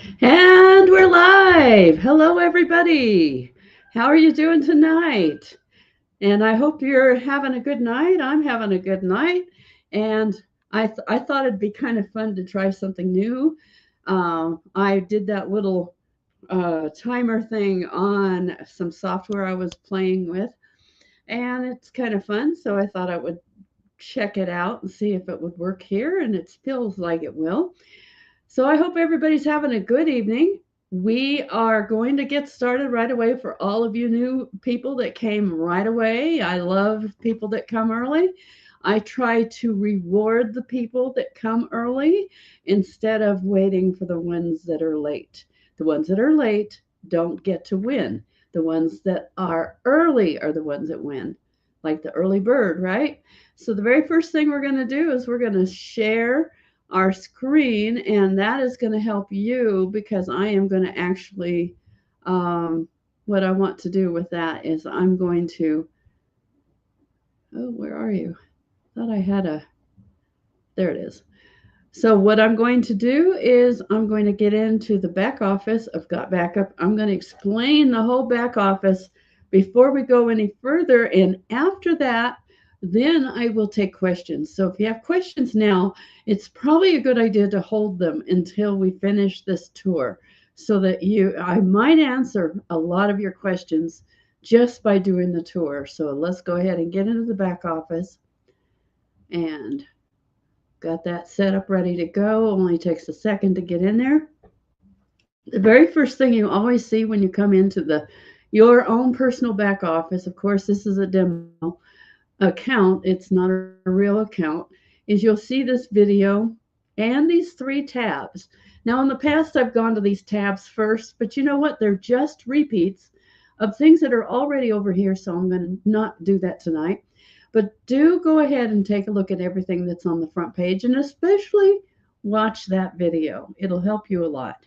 And we're live. Hello, everybody. How are you doing tonight? And I hope you're having a good night. I'm having a good night. And I thought it'd be kind of fun to try something new. I did that little timer thing on some software I was playing with, and it's kind of fun. So I thought I would check it out and see if it would work here, and it feels like it will. So I hope everybody's having a good evening. We are going to get started right away for all of you new people that came right away. I love people that come early. I try to reward the people that come early instead of waiting for the ones that are late. The ones that are late don't get to win. The ones that are early are the ones that win, like the early bird, right? So the very first thing we're going to do is we're going to share our screen, and that is going to help you because I am going to actually, what I want to do with that is I'm going to, oh, where are you? Thought I had a, there it is. So what I'm going to do is I'm going to get into the back office of Got Backup. I'm going to explain the whole back office before we go any further. And after that, then I will take questions. So if you have questions now, it's probably a good idea to hold them until we finish this tour so that I might answer a lot of your questions just by doing the tour. So let's go ahead and get into the back office and got that set up ready to go. Only takes a second to get in there. The very first thing you always see when you come into your own personal back office, of course, this is a demo account, it's not a real account, is you'll see this video and these three tabs. Now, in the past, I've gone to these tabs first, but you know what? They're just repeats of things that are already over here, so I'm going to not do that tonight. But do go ahead and take a look at everything that's on the front page, and especially watch that video. It'll help you a lot.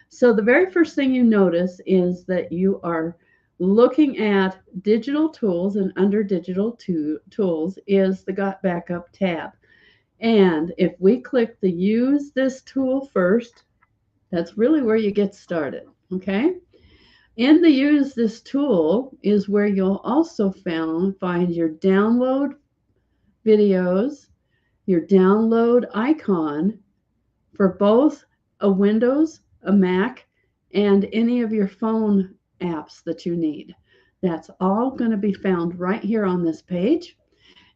So the very first thing you notice is that you are looking at digital tools, and under digital tools is the Got Backup tab. And if we click the use this tool first, that's really where you get started. Okay. In the use this tool is where you'll also find your download videos, your download icon for both a Windows, a Mac, and any of your phone apps that you need. That's all going to be found right here on this page.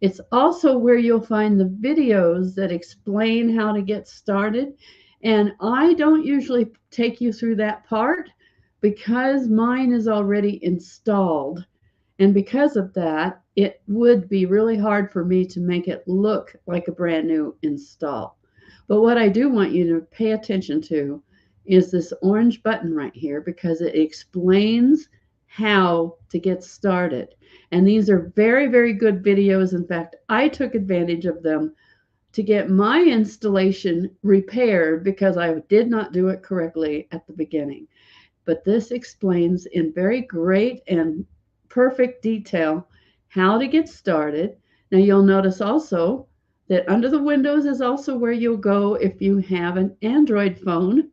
It's also where you'll find the videos that explain how to get started. And I don't usually take you through that part because mine is already installed. And because of that, it would be really hard for me to make it look like a brand new install. But what I do want you to pay attention to is this orange button right here because it explains how to get started. And these are very, very good videos. In fact, I took advantage of them to get my installation repaired because I did not do it correctly at the beginning. But this explains in very great and perfect detail how to get started. Now you'll notice also that under the Windows is also where you'll go if you have an Android phone.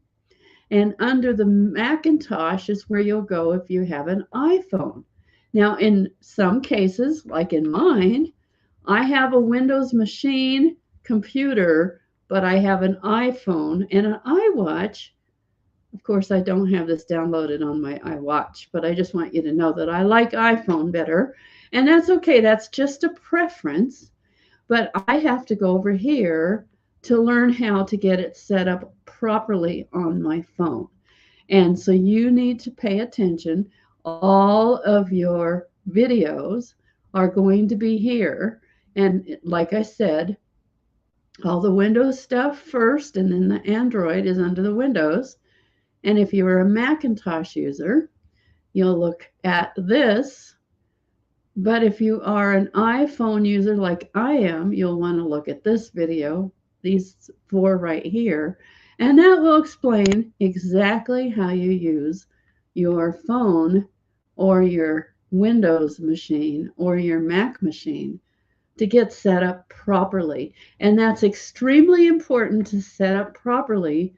And under the Macintosh is where you'll go if you have an iPhone. Now, in some cases, like in mine, I have a Windows machine computer, but I have an iPhone and an iWatch. Of course, I don't have this downloaded on my iWatch, but I just want you to know that I like iPhone better. And that's okay, that's just a preference. But I have to go over here to learn how to get it set up properly on my phone. And so you need to pay attention. All of your videos are going to be here. And like I said, all the Windows stuff first, and then the Android is under the Windows. And if you're a Macintosh user, you'll look at this. But if you are an iPhone user like I am, you'll want to look at this video, these four right here, and that will explain exactly how you use your phone or your Windows machine or your Mac machine to get set up properly. And that's extremely important to set up properly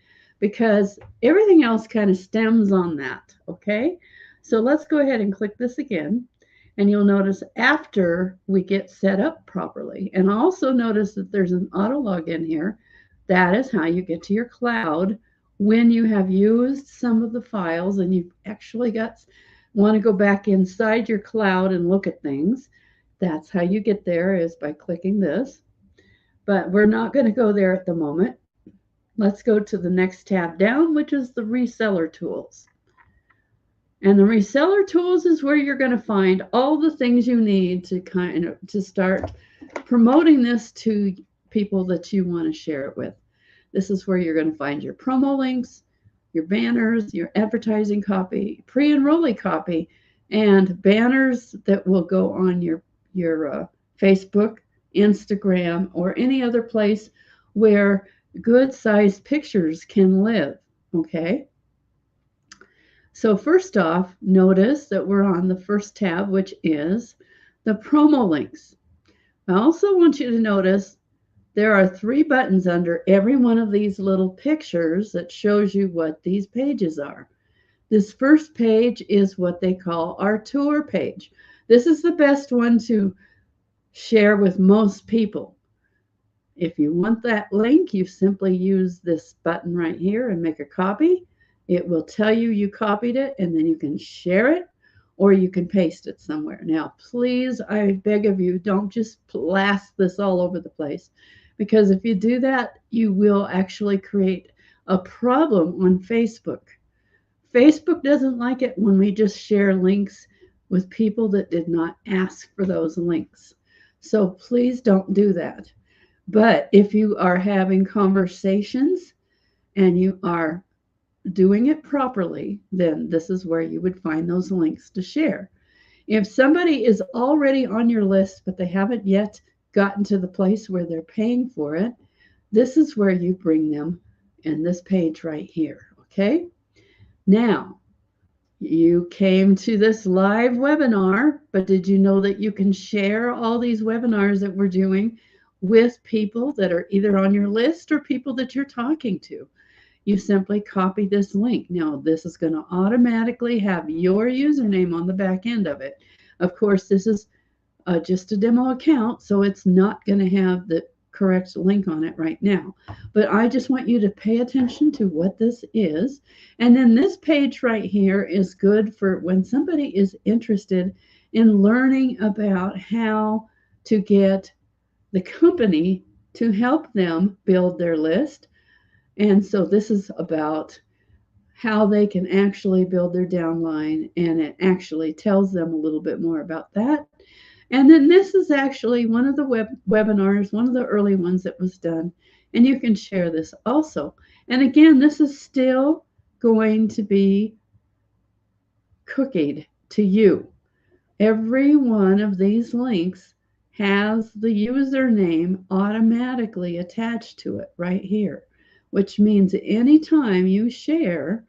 because everything else kind of stems on that, okay? So let's go ahead and click this again. And you'll notice after we get set up properly, and also notice that there's an auto login here. That is how you get to your cloud when you have used some of the files and you've actually want to go back inside your cloud and look at things. That's how you get there, is by clicking this. But we're not going to go there at the moment. Let's go to the next tab down, which is the Reseller Tools. And the Reseller Tools is where you're going to find all the things you need to start promoting this to people that you want to share it with. This is where you're going to find your promo links, your banners, your advertising copy, pre-enrollee copy, and banners that will go on your Facebook, Instagram, or any other place where good-sized pictures can live, okay? So first off, notice that we're on the first tab, which is the promo links. I also want you to notice there are 3 buttons under every one of these little pictures that shows you what these pages are. This first page is what they call our tour page. This is the best one to share with most people. If you want that link, you simply use this button right here and make a copy. It will tell you you copied it, and then you can share it or you can paste it somewhere. Now, please, I beg of you, don't just blast this all over the place, because if you do that, you will actually create a problem on Facebook. Facebook doesn't like it when we just share links with people that did not ask for those links. So please don't do that. But if you are having conversations and you are doing it properly, then this is where you would find those links to share. If somebody is already on your list, but they haven't yet gotten to the place where they're paying for it, this is where you bring them in this page right here, okay? Now, you came to this live webinar, but did you know that you can share all these webinars that we're doing with people that are either on your list or people that you're talking to? You simply copy this link. Now, this is going to automatically have your username on the back end of it. Of course, this is just a demo account, so it's not going to have the correct link on it right now. But I just want you to pay attention to what this is. And then this page right here is good for when somebody is interested in learning about how to get the company to help them build their list. And so this is about how they can actually build their downline, and it actually tells them a little bit more about that. And then this is actually one of the webinars, one of the early ones that was done, and you can share this also. And again, this is still going to be cookied to you. Every one of these links has the username automatically attached to it right here, which means anytime you share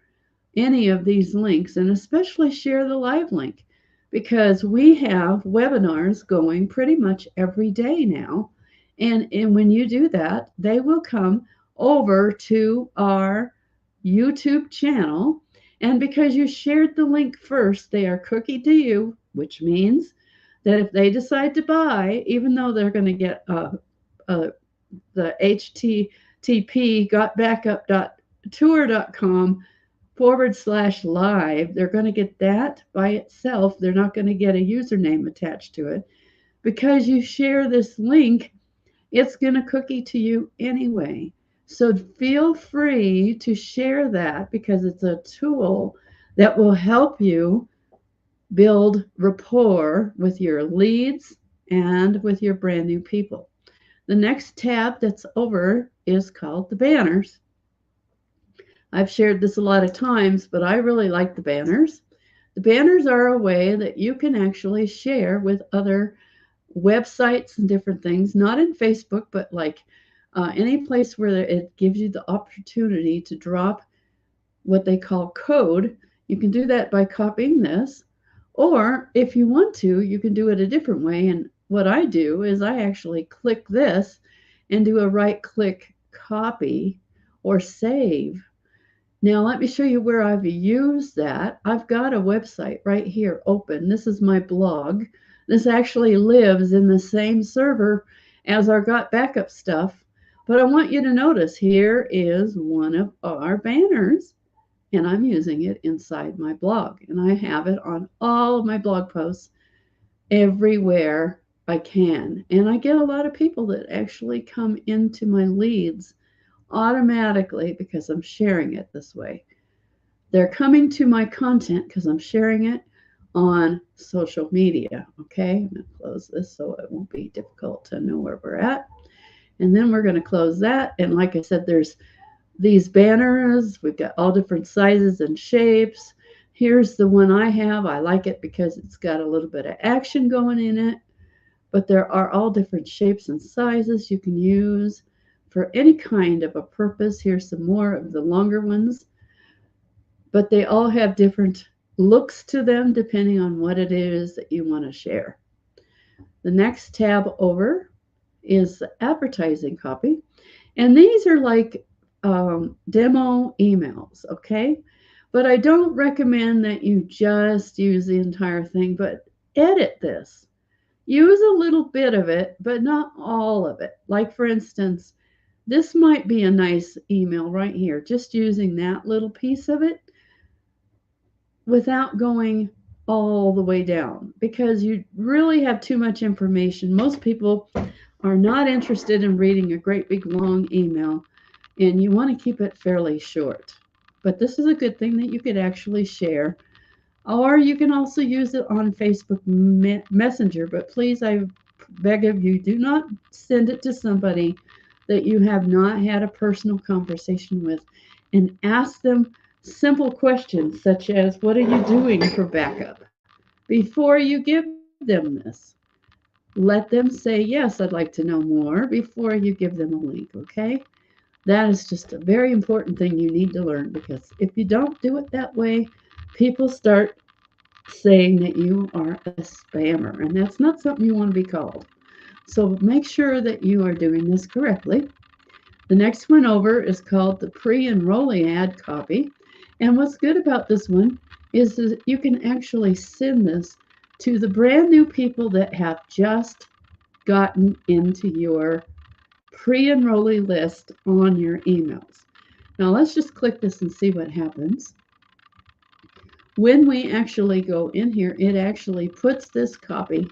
any of these links, and especially share the live link, because we have webinars going pretty much every day now. And when you do that, they will come over to our YouTube channel. And because you shared the link first, they are cookied to you, which means that if they decide to buy, even though they're going to get the HTTP gotbackup.tour.com/live, they're going to get that by itself. They're not going to get a username attached to it. Because you share this link, it's going to cookie to you anyway. So feel free to share that, because it's a tool that will help you build rapport with your leads and with your brand new people. The next tab that's over is called the banners. I've shared this a lot of times, but I really like the banners. The banners are a way that you can actually share with other websites and different things, not in Facebook, but like any place where it gives you the opportunity to drop what they call code. You can do that by copying this, or if you want to, you can do it a different way. And what I do is I actually click this and do a right-click copy or save. Now let me show you where I've used that. I've got a website right here open. This is my blog. This actually lives in the same server as our Got Backup stuff. But I want you to notice here is one of our banners, and I'm using it inside my blog. And I have it on all of my blog posts everywhere I can. And I get a lot of people that actually come into my leads automatically because I'm sharing it this way. They're coming to my content because I'm sharing it on social media. Okay, I'm going to close this so it won't be difficult to know where we're at. And then we're going to close that. And like I said, there's these banners. We've got all different sizes and shapes. Here's the one I have. I like it because it's got a little bit of action going in it. But there are all different shapes and sizes you can use for any kind of a purpose. Here's some more of the longer ones, but they all have different looks to them depending on what it is that you want to share. The next tab over is the advertising copy, and these are like demo emails, okay? But I don't recommend that you just use the entire thing, but edit this. Use a little bit of it, but not all of it. Like, for instance, this might be a nice email right here, just using that little piece of it without going all the way down because you really have too much information. Most people are not interested in reading a great big long email, and you want to keep it fairly short. But this is a good thing that you could actually share. Or you can also use it on Facebook Messenger, but please, I beg of you, do not send it to somebody that you have not had a personal conversation with, and ask them simple questions such as, what are you doing for backup? Before you give them this, let them say, yes, I'd like to know more before you give them a link, okay? That is just a very important thing you need to learn, because if you don't do it that way, people start saying that you are a spammer, and that's not something you want to be called. So make sure that you are doing this correctly. The next one over is called the pre-enrollee ad copy. And what's good about this one is that you can actually send this to the brand new people that have just gotten into your pre-enrollee list on your emails. Now let's just click this and see what happens. When we actually go in here, it actually puts this copy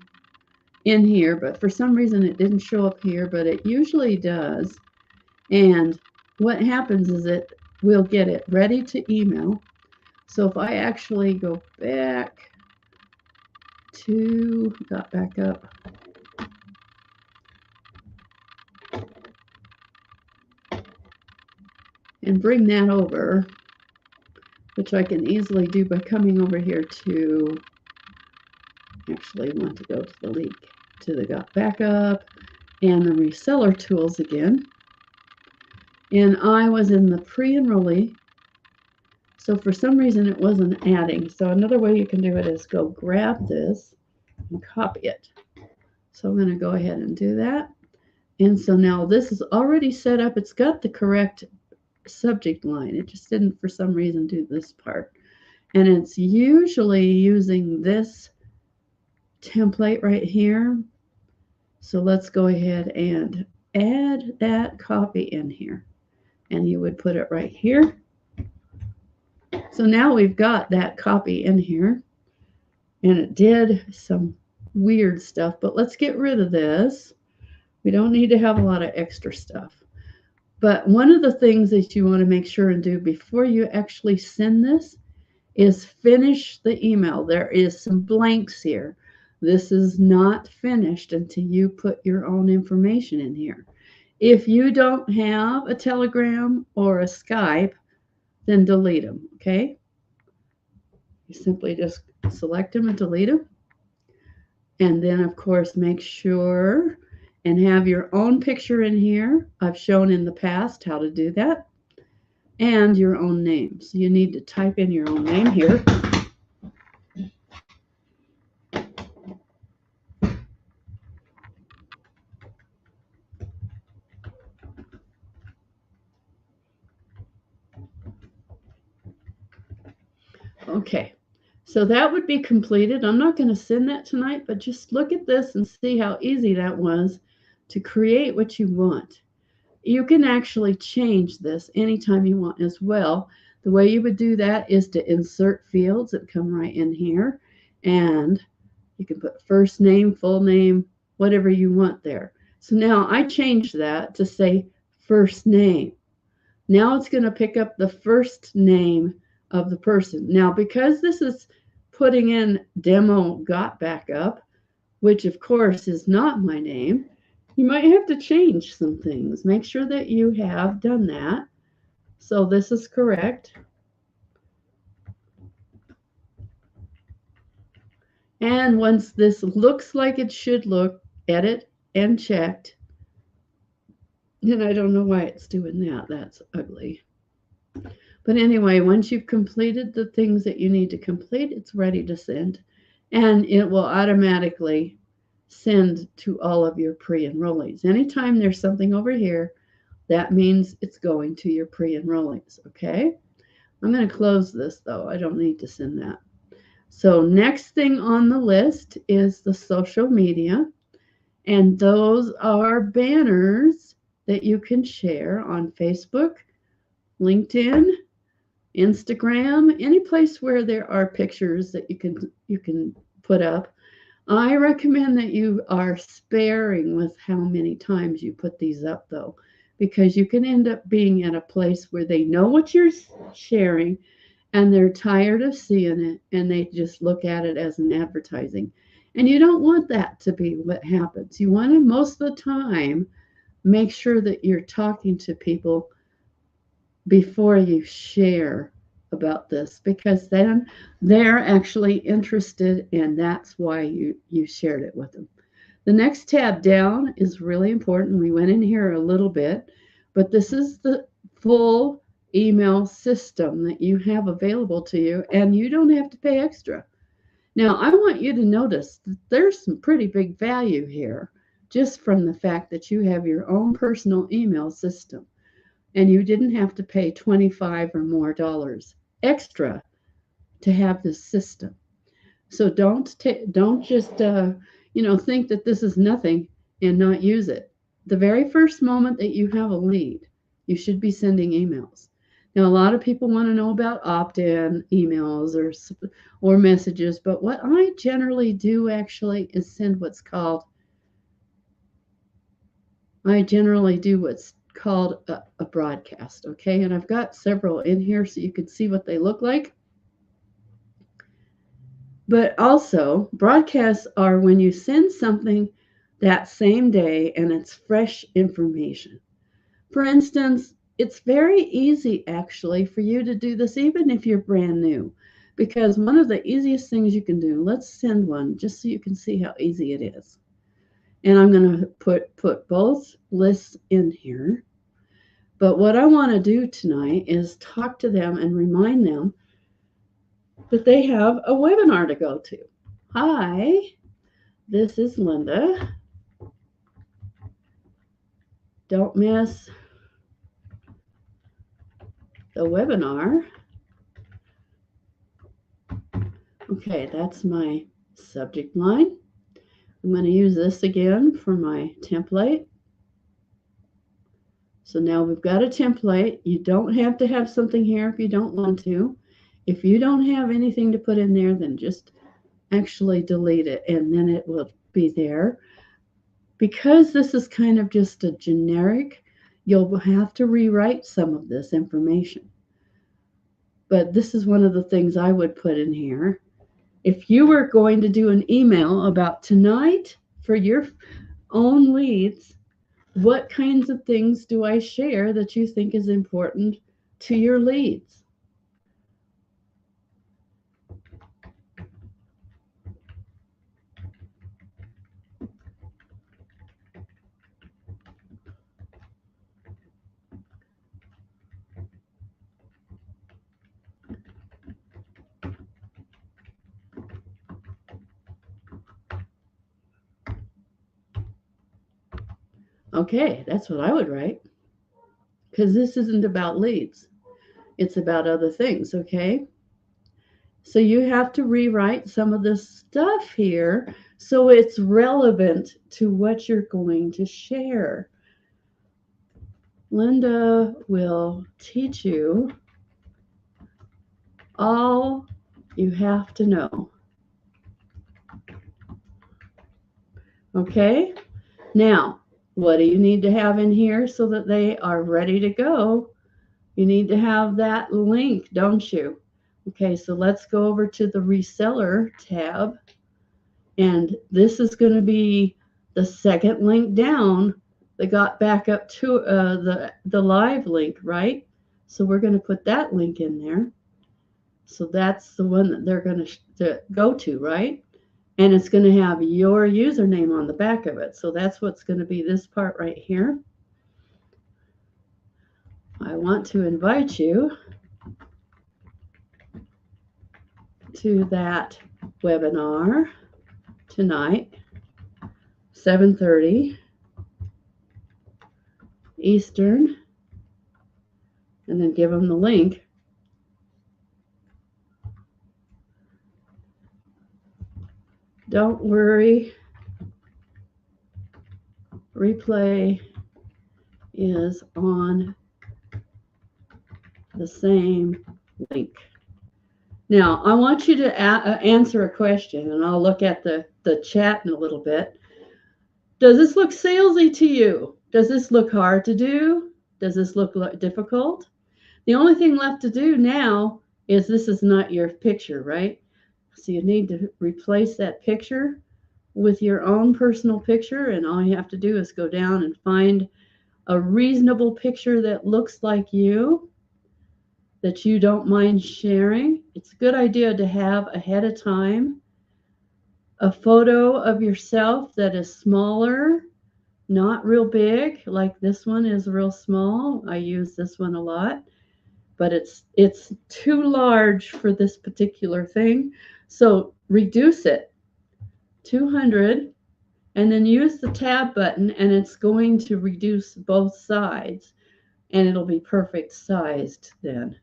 in here, but for some reason it didn't show up here, but it usually does. And what happens is it will get it ready to email. So if I actually go back to, got back up, and bring that over, which I can easily do by coming over here to, actually want to go to the link, to the Got Backup and the Reseller Tools again. And I was in the pre-enrollee, so for some reason it wasn't adding. So another way you can do it is go grab this and copy it. So I'm going to go ahead and do that. And so now this is already set up. It's got the correct subject line. It just didn't for some reason do this part. And it's usually using this template right here. So let's go ahead and add that copy in here. And you would put it right here. So now we've got that copy in here. And it did some weird stuff, but let's get rid of this. We don't need to have a lot of extra stuff. But one of the things that you want to make sure and do before you actually send this is finish the email. There is some blanks here. This is not finished until you put your own information in here. If you don't have a Telegram or a Skype, then delete them, okay? You simply just select them and delete them. And then, of course, make sure and have your own picture in here. I've shown in the past how to do that. And your own name. So you need to type in your own name here. Okay, so that would be completed. I'm not going to send that tonight, but just look at this and see how easy that was to create what you want. You can actually change this anytime you want as well. The way you would do that is to insert fields that come right in here, and you can put first name, full name, whatever you want there. So now I changed that to say first name. Now it's going to pick up the first name of the person. Now, because this is putting in demo got back up, which of course is not my name, you might have to change some things. Make sure that you have done that. So this is correct. And once this looks like it should look, edit and checked. And I don't know why it's doing that. That's ugly. But anyway, once you've completed the things that you need to complete, it's ready to send. And it will automatically send to all of your pre-enrollees. Anytime there's something over here, that means it's going to your pre-enrollees, okay? I'm going to close this though. I don't need to send that. So next thing on the list is the social media. And those are banners that you can share on Facebook, LinkedIn, Instagram, any place where there are pictures that you can put up. I recommend that you are sparing with how many times you put these up though, because you can end up being at a place where they know what you're sharing and they're tired of seeing it and they just look at it as an advertising. And you don't want that to be what happens. You want to most of the time make sure that you're talking to people before you share about this, because then they're actually interested and that's why you shared it with them. The next tab down is really important. We went in here a little bit, but this is the full email system that you have available to you and you don't have to pay extra. Now, I want you to notice that there's some pretty big value here just from the fact that you have your own personal email system and you didn't have to pay 25 or more dollars extra to have this system. So don't just think that this is nothing and not use it. The very first moment that you have a lead, you should be sending emails. Now, a lot of people want to know about opt-in emails or messages, but what I generally do actually is send what's called a broadcast, okay? And I've got several in here so you can see what they look like. But also, broadcasts are when you send something that same day and it's fresh information. For instance, it's very easy actually for you to do this even if you're brand new, because one of the easiest things you can do, let's send one just so you can see how easy it is. And I'm going to put both lists in here. But what I want to do tonight is talk to them and remind them that they have a webinar to go to. Hi, this is Linda. Don't miss the webinar. Okay, that's my subject line. I'm going to use this again for my template. So now we've got a template. You don't have to have something here if you don't want to. If you don't have anything to put in there, then just actually delete it and then it will be there. Because this is kind of just a generic, you'll have to rewrite some of this information. But this is one of the things I would put in here. If you were going to do an email about tonight for your own leads, what kinds of things do I share that you think is important to your leads? Okay, that's what I would write. Because this isn't about leads. It's about other things, okay? So you have to rewrite some of this stuff here so it's relevant to what you're going to share. Linda will teach you all you have to know. Okay? Now, what do you need to have in here so that they are ready to go? You need to have that link, don't you? Okay, so let's go over to the Reseller tab. And this is going to be the second link down that got back up to the live link, right? So we're going to put that link in there. So that's the one that they're going to go to, right? And it's going to have your username on the back of it. So that's what's going to be this part right here. I want to invite you to that webinar tonight, 7:30 Eastern, and then give them the link. Don't worry, replay is on the same link. Now, I want you to answer a question, and I'll look at the chat in a little bit. Does this look salesy to you? Does this look hard to do? Does this look difficult? The only thing left to do now is this is not your picture, right? So you need to replace that picture with your own personal picture, and all you have to do is go down and find a reasonable picture that looks like you, that you don't mind sharing. It's a good idea to have ahead of time a photo of yourself that is smaller, not real big, like this one is real small. I use this one a lot, but it's too large for this particular thing. So reduce it, 200, and then use the tab button, and it's going to reduce both sides, and it'll be perfect sized then.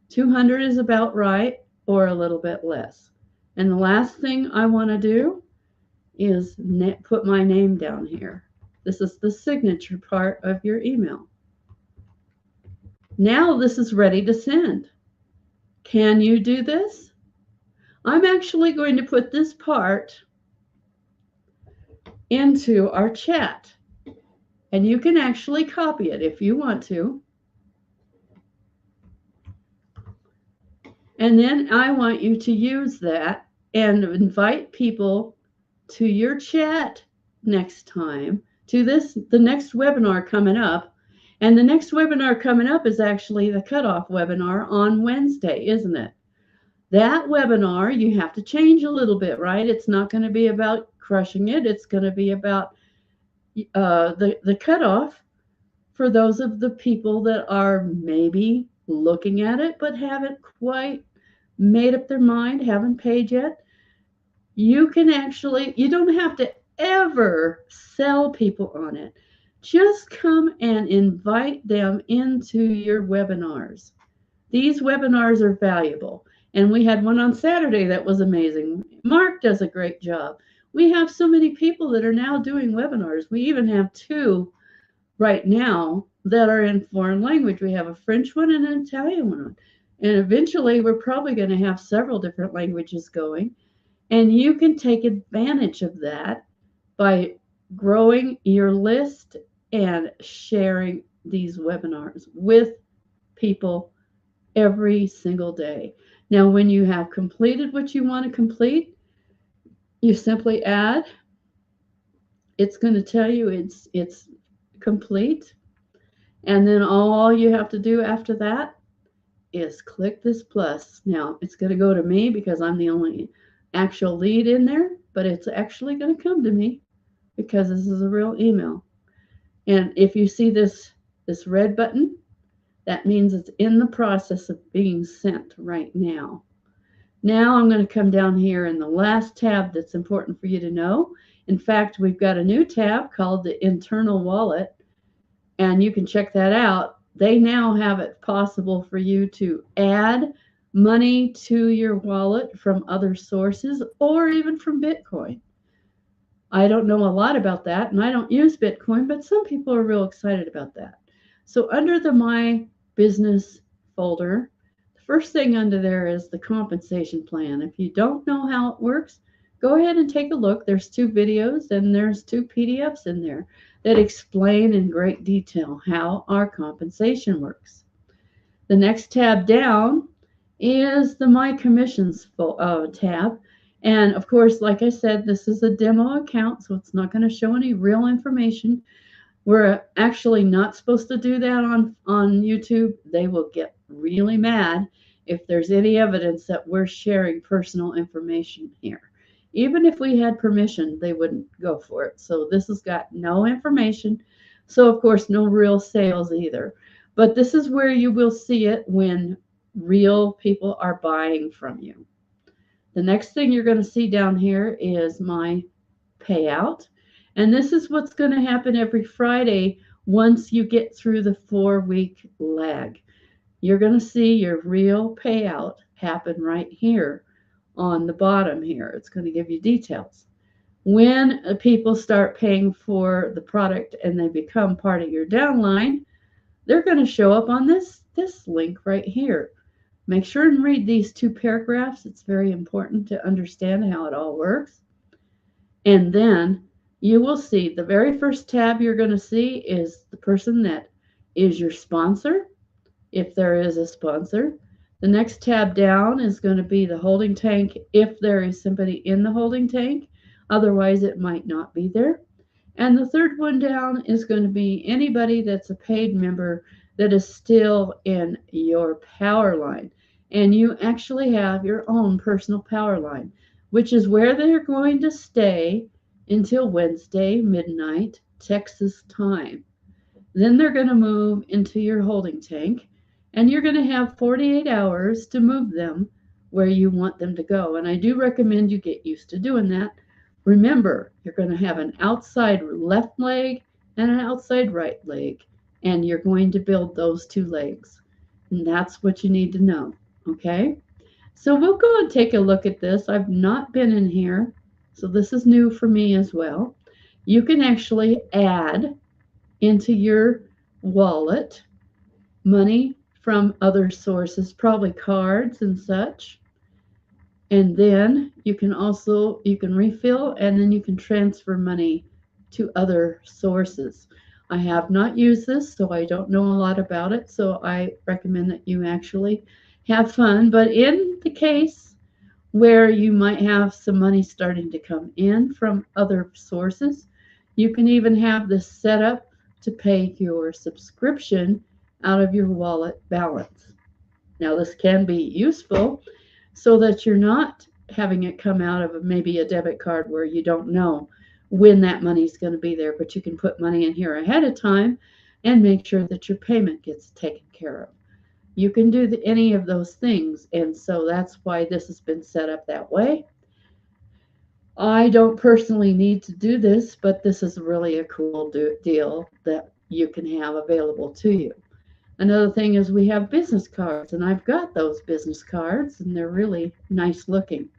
200 is about right, or a little bit less. And the last thing I want to do is put my name down here. This is the signature part of your email. Now this is ready to send. Can you do this? I'm actually going to put this part into our chat, and you can actually copy it if you want to. And then I want you to use that and invite people to your chat next time, to the next webinar coming up. And the next webinar coming up is actually the cutoff webinar on Wednesday, isn't it? That webinar, you have to change a little bit, right? It's not going to be about crushing it. It's going to be about the cutoff for those of the people that are maybe looking at it but haven't quite made up their mind, haven't paid yet. You can actually, you don't have to ever sell people on it. Just come and invite them into your webinars. These webinars are valuable. And we had one on Saturday that was amazing. Mark does a great job. We have so many people that are now doing webinars. We even have two right now that are in foreign language. We have a French one and an Italian one. And eventually we're probably going to have several different languages going. And you can take advantage of that by growing your list and sharing these webinars with people every single day. Now, when you have completed what you want to complete, you simply add. It's going to tell you it's complete. And then all you have to do after that is click this plus. Now, it's going to go to me because I'm the only actual lead in there, but it's actually going to come to me because this is a real email. And if you see this red button, that means it's in the process of being sent right now. Now I'm going to come down here in the last tab that's important for you to know. In fact, we've got a new tab called the internal wallet, and you can check that out. They now have it possible for you to add money to your wallet from other sources or even from Bitcoin. I don't know a lot about that and I don't use Bitcoin, but some people are real excited about that. So under the My Business folder, the first thing under there is the compensation plan. If you don't know how it works, go ahead and take a look. There's 2 videos and there's 2 PDFs in there that explain in great detail how our compensation works. The next tab down is the My Commissions tab. And of course, like I said, this is a demo account, so it's not going to show any real information. We're actually not supposed to do that on YouTube. They will get really mad if there's any evidence that we're sharing personal information here. Even if we had permission, they wouldn't go for it. So this has got no information. So of course, no real sales either. But this is where you will see it when real people are buying from you. The next thing you're going to see down here is my payout. And this is what's going to happen every Friday once you get through the 4-week lag. You're going to see your real payout happen right here on the bottom here. It's going to give you details. When people start paying for the product and they become part of your downline, they're going to show up on this link right here. Make sure and read these 2 paragraphs. It's very important to understand how it all works. And then you will see the very first tab you're going to see is the person that is your sponsor, if there is a sponsor. The next tab down is going to be the holding tank if there is somebody in the holding tank. Otherwise, it might not be there. And the third one down is going to be anybody that's a paid member that is still in your power line. And you actually have your own personal power line, which is where they're going to stay until Wednesday midnight Texas time. Then they're going to move into your holding tank, and you're going to have 48 hours to move them where you want them to go. And I do recommend you get used to doing that. Remember, you're going to have an outside left leg and an outside right leg, and you're going to build those 2 legs. And that's what you need to know, okay? So we'll go and take a look at this. I've not been in here, so this is new for me as well. You can actually add into your wallet money from other sources, probably cards and such. And then you can refill and then you can transfer money to other sources. I have not used this, so I don't know a lot about it. So I recommend that you actually have fun. But in the case where you might have some money starting to come in from other sources, you can even have this set up to pay your subscription out of your wallet balance. Now, this can be useful so that you're not having it come out of maybe a debit card where you don't know when that money's going to be there, but you can put money in here ahead of time and make sure that your payment gets taken care of. You can do any of those things, and so that's why this has been set up that way. I don't personally need to do this, but this is really a cool deal that you can have available to you. Another thing is we have business cards, and I've got those business cards, and they're really nice looking.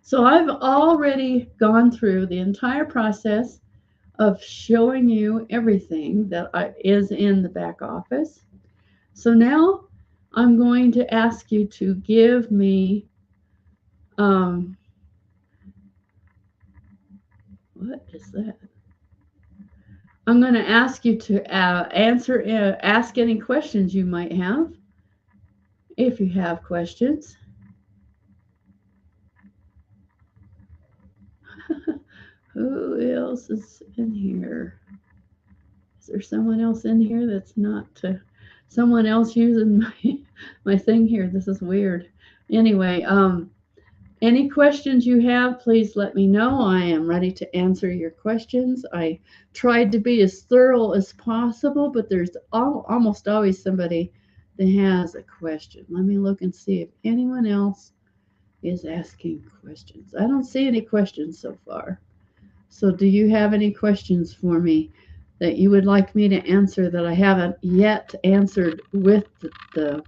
So I've already gone through the entire process of showing you everything that is in the back office. So now I'm going to ask you to give me, what is that? I'm going to ask you to ask any questions you might have, if you have questions. Who else is in here? Is there someone else in here that's not someone else using my thing here? This is weird. Anyway, any questions you have, please let me know. I am ready to answer your questions. I tried to be as thorough as possible, but there's almost always somebody that has a question. Let me look and see if anyone else is asking questions. I don't see any questions so far. So do you have any questions for me that you would like me to answer that I haven't yet answered with the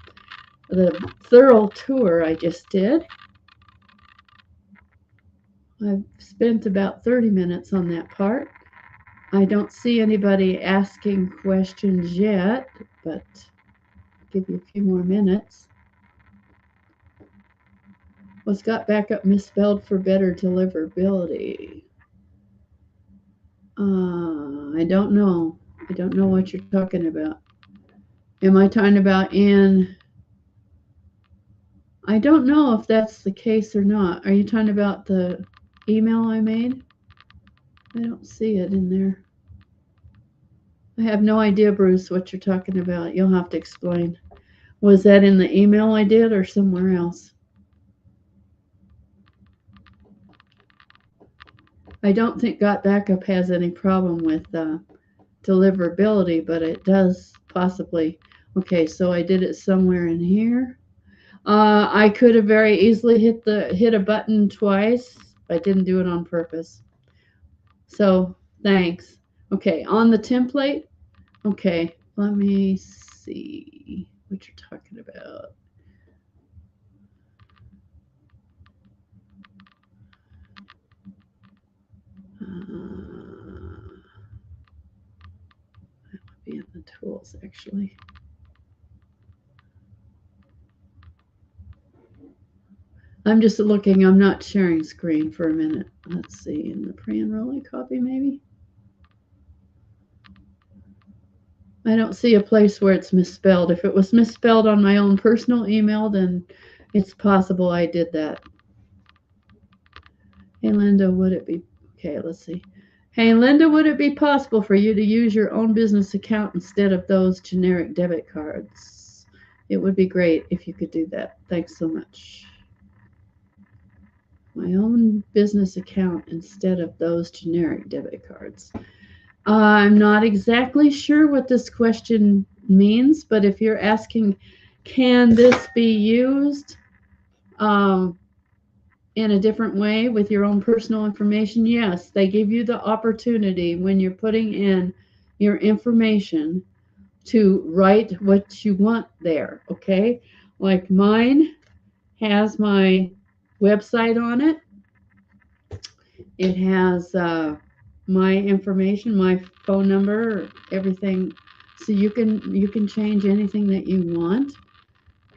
the thorough tour I just did. I've spent about 30 minutes on that part. I don't see anybody asking questions yet, but I'll give you a few more minutes. Was got backup misspelled for better deliverability? I don't know. I don't know what you're talking about. Am I talking about in? I don't know if that's the case or not. Are you talking about the email I made? I don't see it in there. I have no idea, Bruce, what you're talking about. You'll have to explain. Was that in the email I did or somewhere else? I don't think Got Backup has any problem with deliverability, but it does possibly. Okay, so I did it somewhere in here. I could have very easily hit a button twice. I didn't do it on purpose. So thanks. Okay, on the template. Okay, let me see what you're talking about. That would be in the tools, actually. I'm just looking. I'm not sharing screen for a minute. Let's see, in the pre-enrolling copy, maybe? I don't see a place where it's misspelled. If it was misspelled on my own personal email, then it's possible I did that. Hey, Linda, would it be... Okay, let's see. Hey, Linda, would it be possible for you to use your own business account instead of those generic debit cards? It would be great if you could do that. Thanks so much. My own business account instead of those generic debit cards. I'm not exactly sure what this question means, but if you're asking, can this be used in a different way with your own personal information? Yes, they give you the opportunity when you're putting in your information to write what you want there, okay? Like mine has my website on it. It has my information, my phone number, everything. So you can change anything that you want.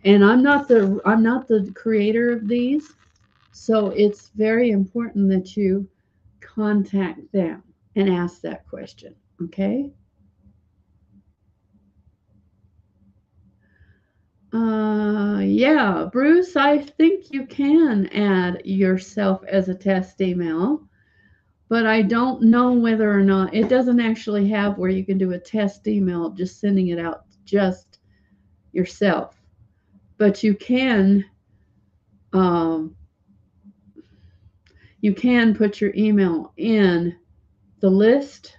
And I'm not the creator of these, so it's very important that you contact them and ask that question. Okay. Yeah, Bruce, I think you can add yourself as a test email, but I don't know whether or not it doesn't actually have where you can do a test email, just sending it out just yourself. But you can put your email in the list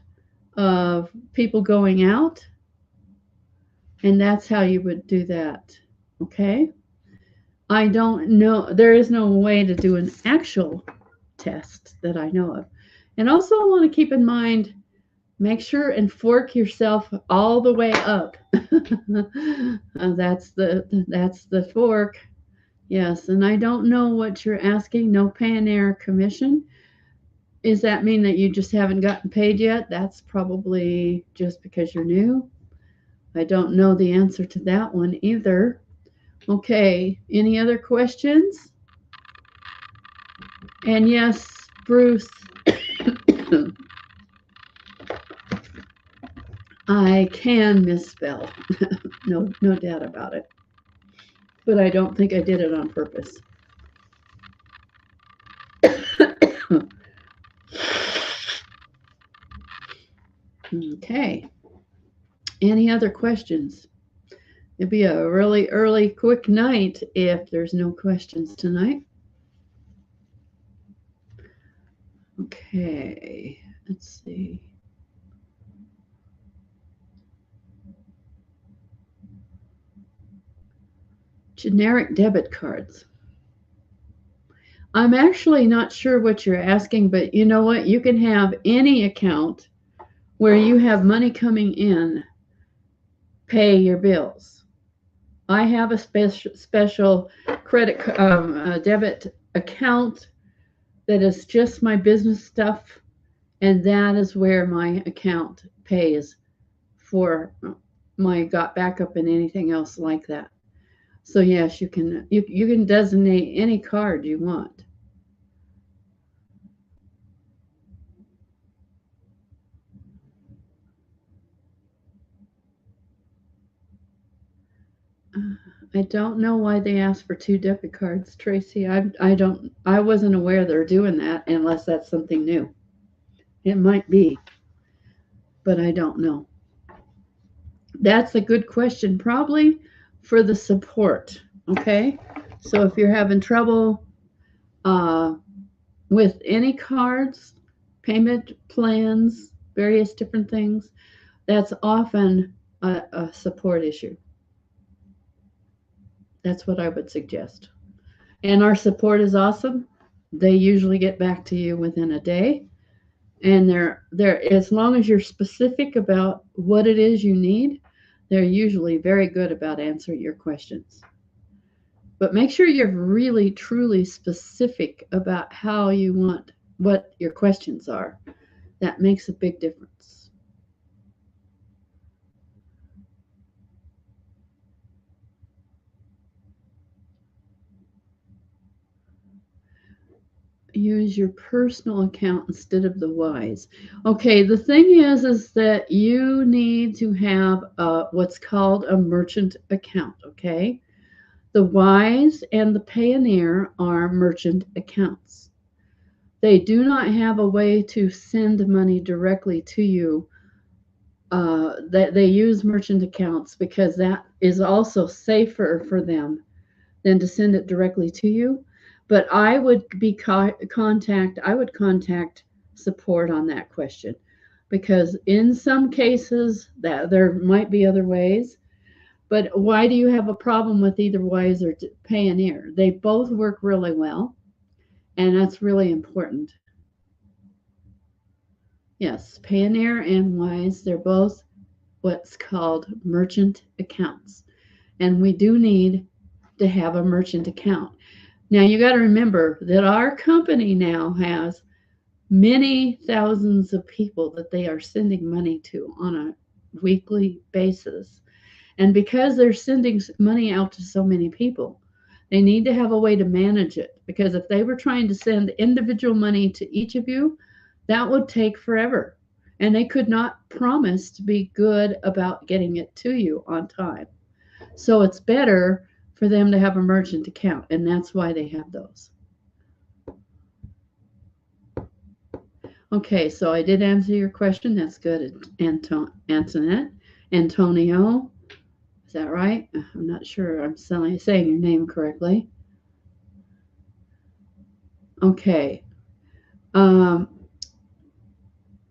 of people going out, and that's how you would do that. Okay. I don't know. There is no way to do an actual test that I know of. And also, I want to keep in mind, make sure and fork yourself all the way up. That's the fork. Yes, and I don't know what you're asking. No pay and error commission. Does that mean that you just haven't gotten paid yet? That's probably just because you're new. I don't know the answer to that one either. Okay, any other questions? And yes, Bruce, I can misspell. No doubt about it. But I don't think I did it on purpose. Okay. Any other questions? It'd be a really early, quick night if there's no questions tonight. Okay, let's see. Generic debit cards. I'm actually not sure what you're asking, but you know what? You can have any account where you have money coming in, pay your bills. I have a special debit account that is just my business stuff, and that is where my account pays for my got backup and anything else like that. So yes, you can designate any card you want. I don't know why they asked for two debit cards, Tracy. I wasn't aware they're doing that unless that's something new. It might be, but I don't know. That's a good question, probably for the support. Okay, so if you're having trouble uh, with any cards, payment plans, various different things, that's often a support issue. That's what I would suggest. And our support is awesome. They usually get back to you within a day. And they're as long as you're specific about what it is you need, they're usually very good about answering your questions. But make sure you're really truly specific about how you want what your questions are. That makes a big difference. Use your personal account instead of the Wise. Okay, the thing is that you need to have what's called a merchant account. Okay, the Wise and the Payoneer are merchant accounts. They do not have a way to send money directly to you. That they use merchant accounts because that is also safer for them than to send it directly to you. But I would I would contact support on that question because in some cases that there might be other ways. But why do you have a problem with either Wise or Payoneer? They both work really well, and that's really important. Yes, Payoneer and Wise, they're both what's called merchant accounts. And we do need to have a merchant account. Now you got to remember that our company now has many thousands of people that they are sending money to on a weekly basis. And because they're sending money out to so many people, they need to have a way to manage it. Because if they were trying to send individual money to each of you, that would take forever. And they could not promise to be good about getting it to you on time. So it's better for them to have a merchant account, and that's why they have those. Okay, so I did answer your question. That's good, Antoinette. Antonio, is that right? I'm not sure I'm saying your name correctly. Okay. Um,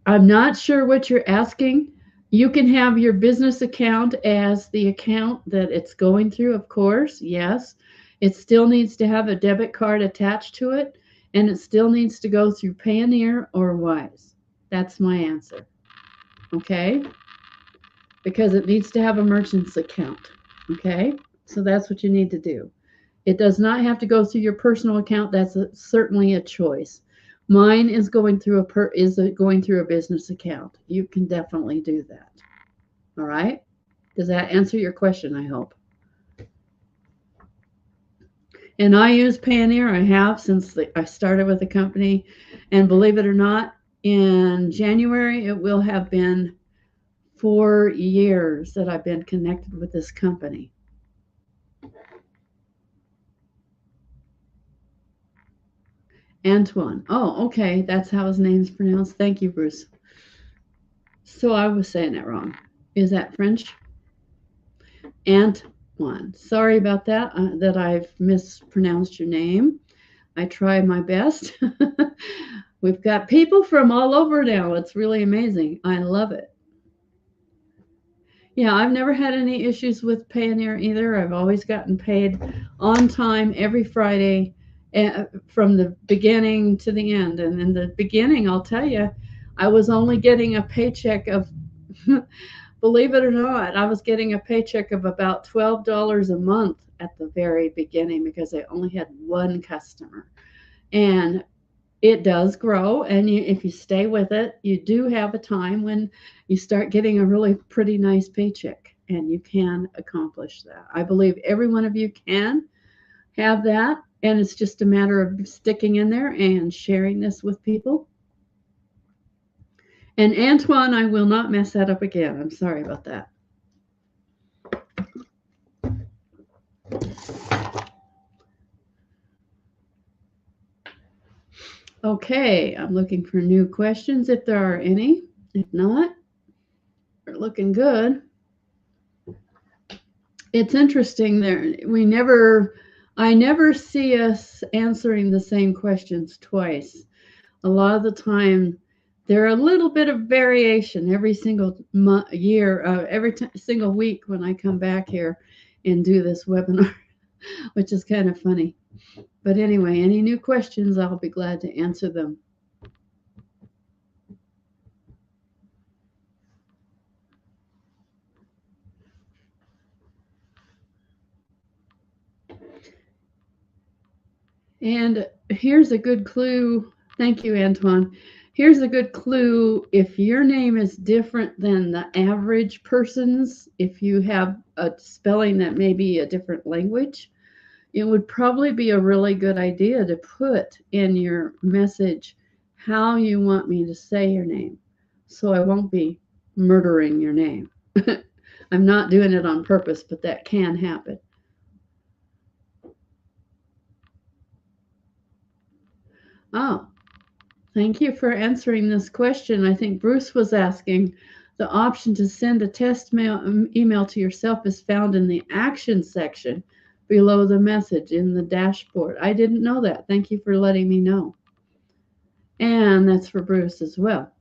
I'm not sure what you're asking. You can have your business account as the account that it's going through, of course. Yes. It still needs to have a debit card attached to it, and it still needs to go through Payoneer or Wise. That's my answer. Okay? Because it needs to have a merchant's account. Okay? So that's what you need to do. It does not have to go through your personal account. That's certainly a choice. Mine is going through a business account. You can definitely do that. All right? Does that answer your question, I hope? And I use Payoneer. I have since I started with the company. And believe it or not, in January, it will have been 4 years that I've been connected with this company. Antoine. Oh, okay. That's how his name's pronounced. Thank you, Bruce. So I was saying that wrong. Is that French? Antoine. Sorry about that, that I've mispronounced your name. I try my best. We've got people from all over now. It's really amazing. I love it. Yeah, I've never had any issues with Payoneer either. I've always gotten paid on time every Friday from the beginning to the end. And in the beginning, I'll tell you, I was only getting a paycheck of Believe it or not, I was getting a paycheck of about $12 a month at the very beginning because I only had one customer. And it does grow, and if you stay with it, you do have a time when you start getting a really pretty nice paycheck, and you can accomplish that. I believe every one of you can have that, and it's just a matter of sticking in there and sharing this with people. And Antoine, I will not mess that up again. I'm sorry about that. Okay, I'm looking for new questions if there are any. If not, we're looking good. It's interesting there. I never see us answering the same questions twice. A lot of the time, there are a little bit of variation every single year, single week when I come back here and do this webinar, which is kind of funny. But anyway, any new questions, I'll be glad to answer them. And here's a good clue. Thank you, Antoine. Here's a good clue. If your name is different than the average person's, if you have a spelling that may be a different language, it would probably be a really good idea to put in your message how you want me to say your name. So I won't be murdering your name. I'm not doing it on purpose, but that can happen. Oh, thank you for answering this question. I think Bruce was asking, the option to send a test email to yourself is found in the action section below the message in the dashboard. I didn't know that. Thank you for letting me know. And that's for Bruce as well.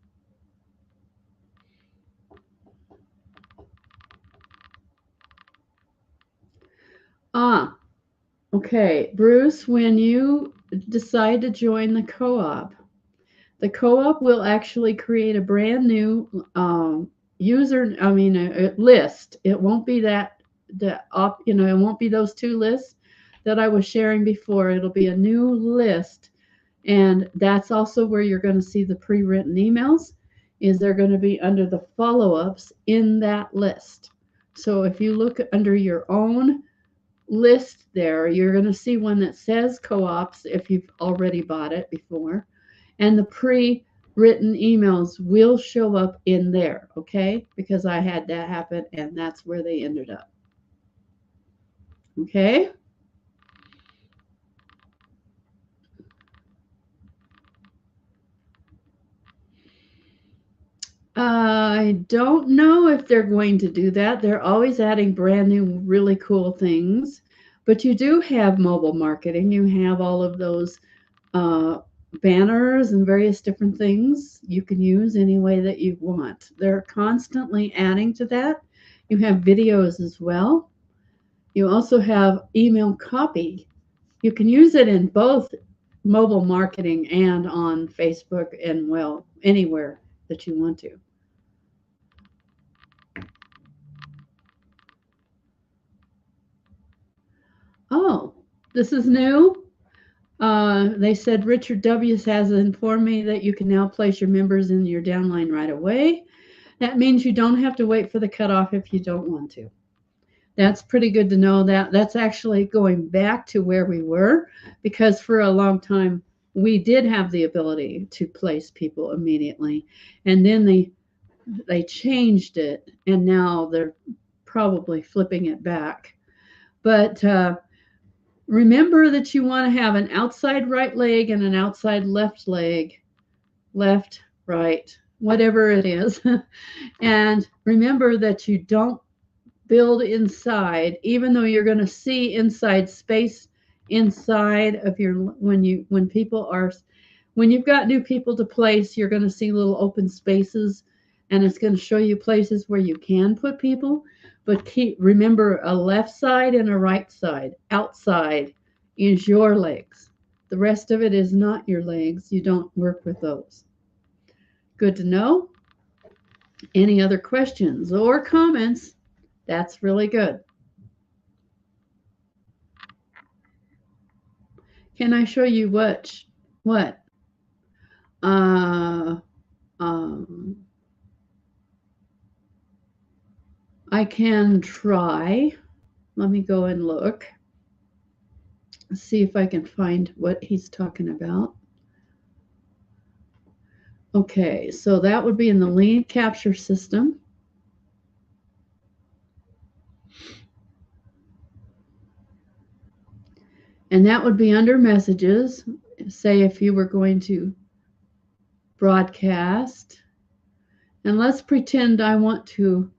Okay, Bruce, when you decide to join the co-op will actually create a brand new list. It won't be it won't be those two lists that I was sharing before. It'll be a new list, and that's also where you're going to see the pre-written emails. They're going to be under the follow-ups in that list. So if you look under your own list there, you're going to see one that says co-ops if you've already bought it before, and the pre-written emails will show up in there, okay? Because I had that happen, and that's where they ended up. Okay? I don't know if they're going to do that. They're always adding brand new, really cool things. But you do have mobile marketing. You have all of those banners and various different things you can use any way that you want. They're constantly adding to that. You have videos as well. You also have email copy. You can use it in both mobile marketing and on Facebook and, well, anywhere that you want to. Oh, this is new. They said Richard W. has informed me that you can now place your members in your downline right away. That means you don't have to wait for the cutoff if you don't want to. That's pretty good to know. That's actually going back to where we were, because for a long time we did have the ability to place people immediately, and then they changed it, and now they're probably flipping it back. But remember that you want to have an outside right leg and an outside left leg, left, right, whatever it is. And remember that you don't build inside, even though you're going to see inside space inside of your, when you've got new people to place, you're going to see little open spaces, and it's going to show you places where you can put people. But remember, a left side and a right side. Outside is your legs. The rest of it is not your legs. You don't work with those. Good to know. Any other questions or comments? That's really good. Can I show you what? What? Uh, um, I can try. Let me go and look. See if I can find what he's talking about. Okay, so that would be in the lead capture system. And that would be under messages. Say if you were going to broadcast. And let's pretend I want to,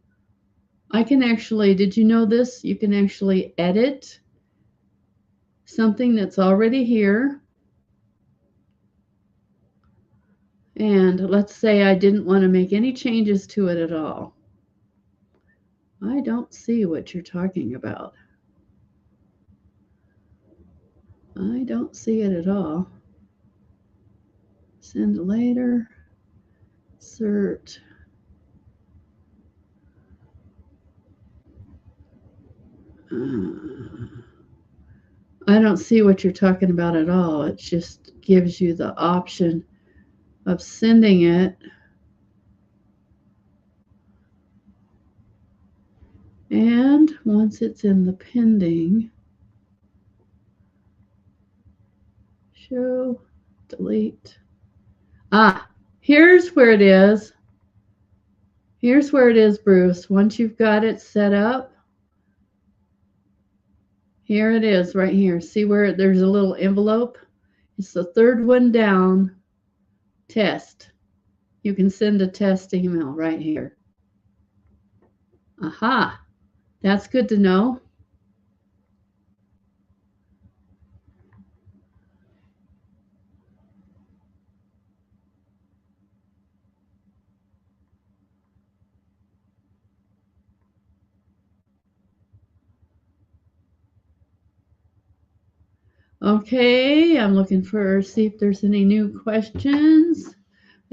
I can actually, did you know this? You can actually edit something that's already here. And let's say I didn't want to make any changes to it at all. I don't see what you're talking about. I don't see it at all. Send later. Insert. I don't see what you're talking about at all. It just gives you the option of sending it. And once it's in the pending, show, delete. Here's where it is. Here's where it is, Bruce. Once you've got it set up, here it is right here. See where there's a little envelope? It's the third one down, test. You can send a test email right here. Aha, that's good to know. Okay, I'm looking for, see if there's any new questions.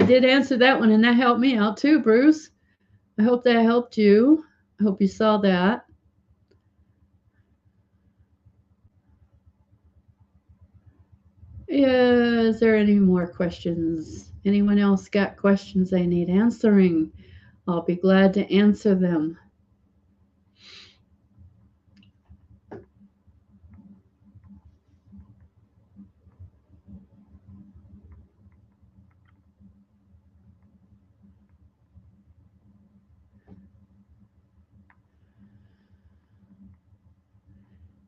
I did answer that one, and that helped me out too, Bruce. I hope that helped you. I hope you saw that. Is there any more questions? Anyone else got questions they need answering? I'll be glad to answer them.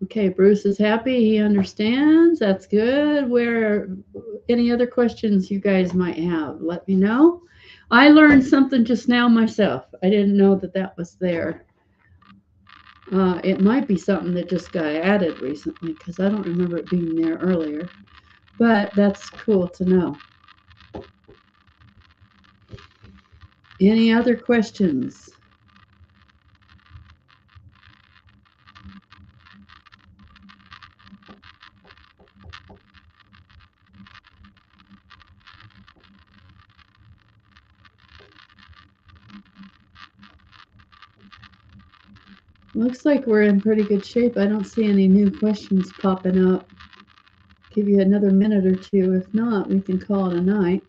Okay, Bruce is happy. He understands. That's good. Where any other questions you guys might have, let me know. I learned something just now myself. I didn't know that that was there. It might be something that just got added recently because I don't remember it being there earlier. But that's cool to know. Any other questions? Looks like we're in pretty good shape. I don't see any new questions popping up. Give you another minute or two. If not, we can call it a night.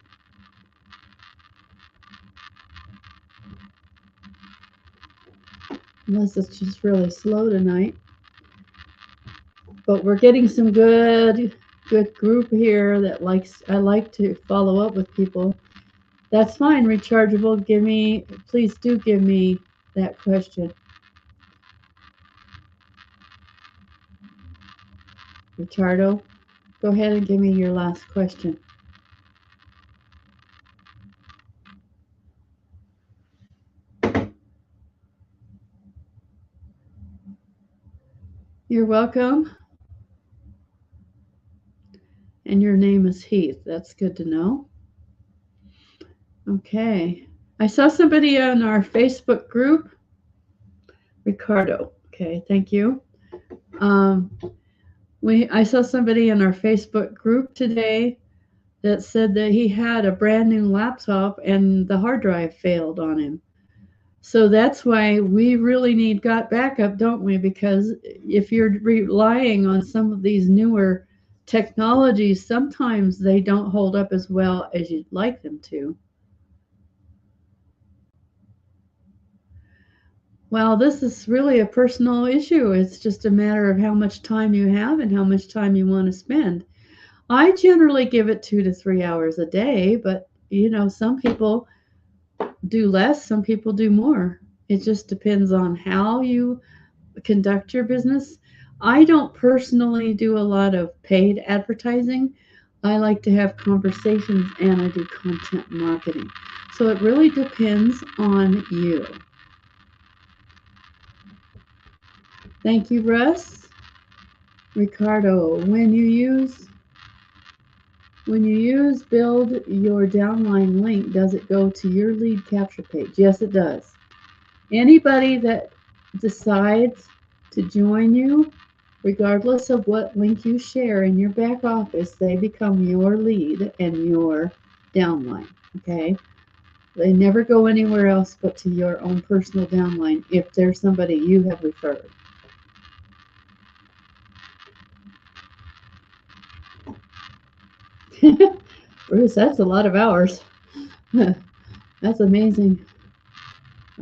Unless it's just really slow tonight. But we're getting some good group here that I like to follow up with people. That's fine, Rechargeable. Please do give me that question. Richardo, go ahead and give me your last question. You're welcome. And your name is Heath. That's good to know. Okay. I saw somebody on our Facebook group. Ricardo. Okay, thank you. I saw somebody in our Facebook group today that said that he had a brand new laptop and the hard drive failed on him. So that's why we really need got backup, don't we? Because if you're relying on some of these newer technologies, sometimes they don't hold up as well as you'd like them to. Well, this is really a personal issue. It's just a matter of how much time you have and how much time you want to spend. I generally give it 2 to 3 hours a day, but some people do less, some people do more. It just depends on how you conduct your business. I don't personally do a lot of paid advertising. I like to have conversations and I do content marketing. So it really depends on you. Thank you, Russ. Ricardo, when you use build your downline link, does it go to your lead capture page? Yes, it does. Anybody that decides to join you, regardless of what link you share in your back office, they become your lead and your downline. Okay? They never go anywhere else but to your own personal downline if there's somebody you have referred. Bruce, that's a lot of hours. That's amazing.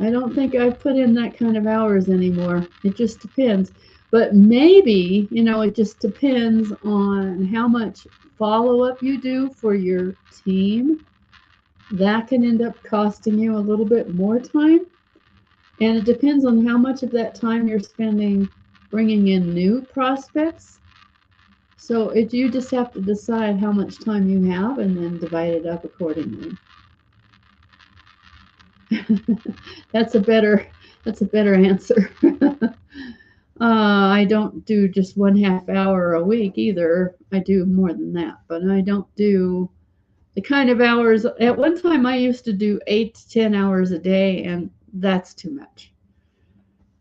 I don't think I've put in that kind of hours anymore. It just depends. But maybe, it just depends on how much follow up you do for your team. That can end up costing you a little bit more time. And it depends on how much of that time you're spending bringing in new prospects. So you just have to decide how much time you have and then divide it up accordingly. that's a better that's a better answer. I don't do just 1/2 hour a week either. I do more than that, but I don't do the kind of hours. At one time, I used to do 8 to 10 hours a day, and that's too much.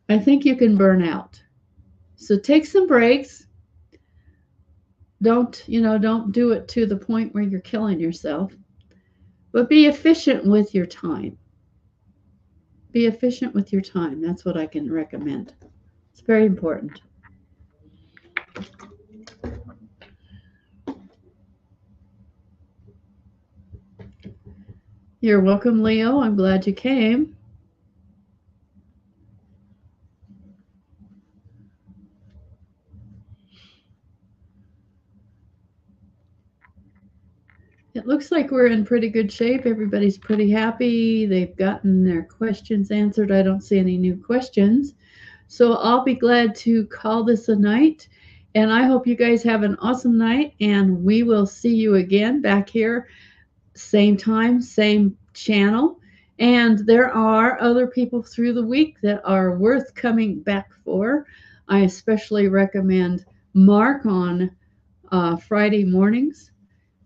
I think you can burn out. So take some breaks. Don't do it to the point where you're killing yourself, but be efficient with your time. Be efficient with your time. That's what I can recommend. It's very important. You're welcome, Leo. I'm glad you came. It looks like we're in pretty good shape. Everybody's pretty happy. They've gotten their questions answered. I don't see any new questions. So I'll be glad to call this a night. And I hope you guys have an awesome night. And we will see you again back here, same time, same channel. And there are other people through the week that are worth coming back for. I especially recommend Mark on Friday mornings.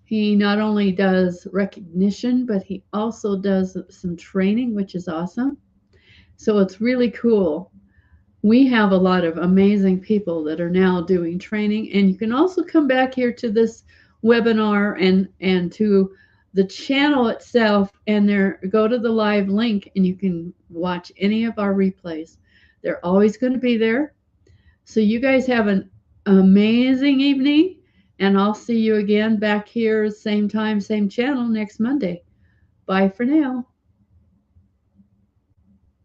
He not only does recognition, but he also does some training, which is awesome. So it's really cool. We have a lot of amazing people that are now doing training, and you can also come back here to this webinar and to the channel itself, and go to the live link, and you can watch any of our replays. They're always going to be there. So you guys have an amazing evening, and I'll see you again back here, same time, same channel next Monday. Bye for now.